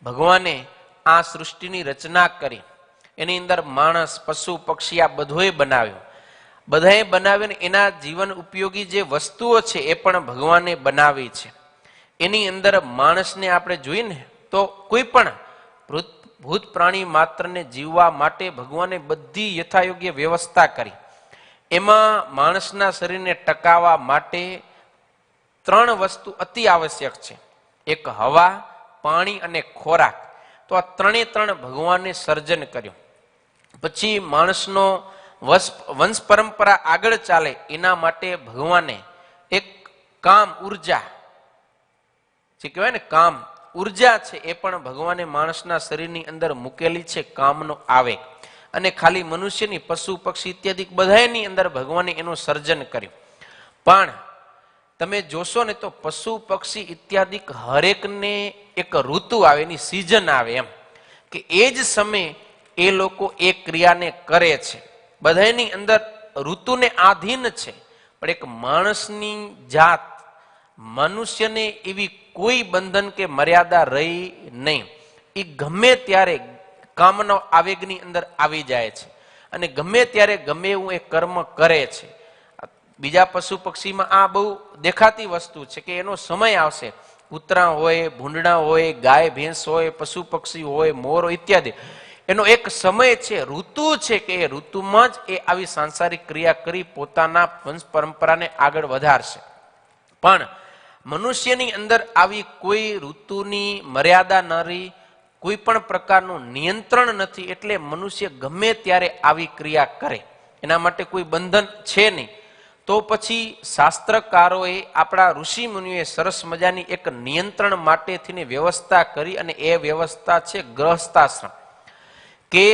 ભગવાને આ સૃષ્ટિની રચના કરી, એની અંદર માણસ, પશુ, પક્ષી આ બધોય બનાવ્યો. બધાએ બનાવીને એના જીવન ઉપયોગી જે વસ્તુઓ છે એ પણ ભગવાને બનાવી છે. એની અંદર માણસને આપણે જોઈએ ને તો કોઈ પણ ભૂત પ્રાણી માત્રને જીવવા માટે ભગવાને બધી યથાયોગ્ય વ્યવસ્થા કરી. એમાં માણસના શરીરને ટકાવવા માટે 3 વસ્તુ અતિ આવશ્યક છે. એક હવા, પાણી અને ખોરાક. તો આ 3 ભગવાને સર્જન કર્યું. પછી માણસનો વંશ પરંપરા આગળ ચાલે એના માટે ભગવાને એક કામ ઉર્જા, જે કહેવાય ને કામ ઉર્જા છે, એ પણ ભગવાને માણસના શરીરની અંદર મૂકેલી છે, કામનો આવેગ. અને ખાલી મનુષ્યની, પશુ પક્ષી ઇત્યાદિ બધાની અંદર ભગવાને એનું સર્જન કર્યું. પણ તમે જોશો ને તો પશુ પક્ષી ઇત્યાદિ હરેકને એક ઋતુ આવે, એની સિઝન આવે, એમ કે એ જ સમયે એ લોકો એ ક્રિયાને કરે છે. બધાની અંદર ઋતુને આધીન છે. પણ એક માણસની જાત, મનુષ્યને એવી કોઈ બંધન કે મર્યાદા રહી નહીં. એ ગમે ત્યારે કામનો આવેગની અંદર આવી જાય છે અને ગમે ત્યારે ગમે એવું એ કર્મ કરે છે. બીજા પશુ પક્ષીમાં આ બહુ દેખાતી વસ્તુ છે કે એનો સમય આવશે. કૂતરા હોય, ભૂંડણા હોય, ગાય ભેંસ હોય, પશુ પક્ષી હોય, મોર ઇત્યાદિ, એનો એક સમય છે, ઋતુ છે કે એ ઋતુમાં જ એ આવી સાંસારિક ક્રિયા કરી પોતાના વંશ પરંપરાને આગળ વધારશે. પણ મનુષ્યની અંદર આવી કોઈ ઋતુની મર્યાદા ન રહી, કોઈ પણ પ્રકારનું નિયંત્રણ નથી. એટલે મનુષ્ય ગમે ત્યારે આવી ક્રિયા કરે, એના માટે કોઈ બંધન છે નહીં. તો પછી શાસ્ત્રકારોએ, આપણા ઋષિ મુનિઓએ સરસ મજાની એક નિયંત્રણ માટેથી વ્યવસ્થા કરી, અને એ વ્યવસ્થા છે ગ્રહસ્થાશ્રમ. કે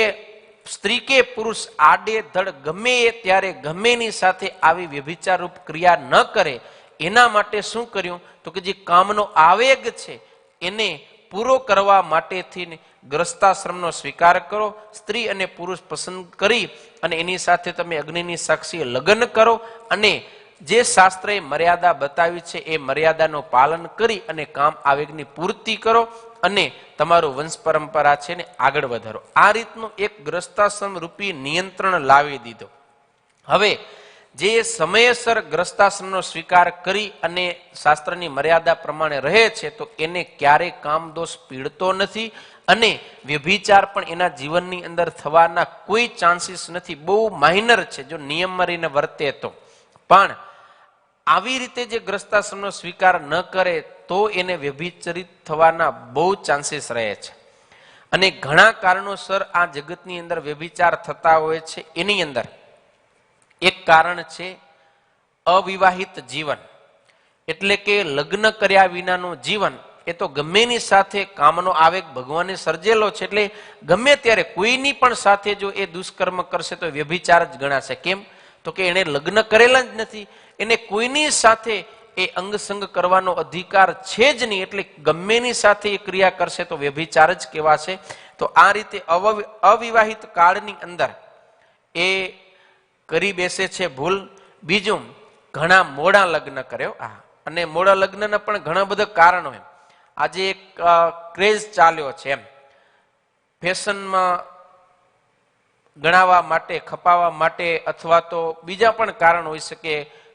સ્ત્રી કે પુરુષ આડે ધડ ગમે ત્યારે ગમેની સાથે આવી વ્યભિચાર રૂપ ક્રિયા ન કરે. એના માટે શું કર્યું? તો કે જે કામનો આવેગ છે એને પૂરો કરવા માટેથી ગ્રસ્તાશ્રમનો સ્વીકાર કરો. સ્ત્રી અને પુરુષ પસંદ કરી અને એની સાથે તમે અગ્નિની સાક્ષીએ લગ્ન કરો, અને જે શાસ્ત્રએ મર્યાદા બતાવી છે એ મર્યાદાનું પાલન કરી અને કામ આવેગની પૂર્તિ કરો અને તમારું વંશ પરંપરા છે ને આગળ વધારો. આ રીતનું એક ગ્રસ્તાશ્રમ રૂપી નિયંત્રણ લાવી દીધો. હવે જે સમયસર ગ્રસ્તાશ્રમનો સ્વીકાર કરી અને શાસ્ત્રની મર્યાદા પ્રમાણે રહે છે તો એને ક્યારેય કામદોષ પીડતો નથી, અને વ્યભિચાર પણ એના જીવનની અંદર થવાના કોઈ ચાન્સીસ નથી. બહુ માઇનર છે જો નિયમમાં રહીને વર્તે તો. પણ આવી રીતે જે ગ્રસ્તાશ્રમનો સ્વીકાર ન કરે તો એને વ્યભિચરિત થવાના બહુ ચાન્સીસ રહે છે. અને ઘણા કારણોસર આ જગતની અંદર વ્યભિચાર થતા હોય છે. એની અંદર એક કારણ છે અવિવાહિત જીવન, એટલે કે લગ્ન કર્યા વિનાનું જીવન. એ તો ગમેની સાથે કામનો આવેગ ભગવાને સર્જેલો છે, એટલે ગમે ત્યારે કોઈની પણ સાથે જો એ દુષ્કર્મ કરશે તો વ્યભિચાર જ ગણાશે. કેમ? તો કે એને લગ્ન કરેલા જ નથી, એને કોઈની સાથે એ અંગસંગ કરવાનો અધિકાર છે જ નહીં, એટલે ગમેની સાથે એ ક્રિયા કરશે તો વ્યભિચાર જ કહેવાશે. તો આ રીતે અવિવાહિત કાળની અંદર એ કરી બેસે છે ભૂલ. બીજું, ઘણા મોડા લગ્ન કર્યો. અને મોડા લગ્નના પણ ઘણા બધા કારણો એમ આજે એક ક્રેઝ ચાલ્યો છે, એમ ફેશનમાં ગણાવવા માટે, ખપાવવા માટે, અથવા તો બીજા પણ કારણ હોઈ શકે.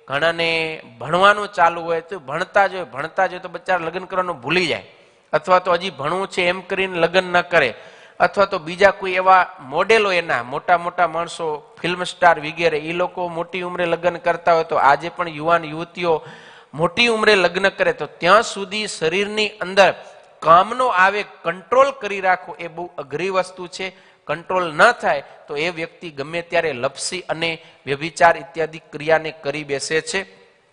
ઘણાને ભણવાનું ચાલુ હોય તો ભણતા જ હોય તો બચારા લગ્ન કરવાનું ભૂલી જાય, અથવા તો હજી ભણવું છે એમ કરીને લગ્ન ન કરે, અથવા તો બીજા કોઈ એવા મોડેલો, એના મોટા મોટા માણસો, ફિલ્મ સ્ટાર વગેરે, એ લોકો મોટી ઉંમરે લગ્ન કરતા હોય તો આજે પણ યુવાન યુવતીઓ મોટી ઉંમરે લગ્ન કરે. તો ત્યાં સુધી શરીરની અંદર કામનો આવેગ કંટ્રોલ કરી રાખવો એ બહુ અઘરી વસ્તુ છે. કંટ્રોલ ન થાય તો એ વ્યક્તિ ગમે ત્યારે લપસી અને વ્યભિચાર ઇત્યાદિ ક્રિયાને કરી બેસે છે.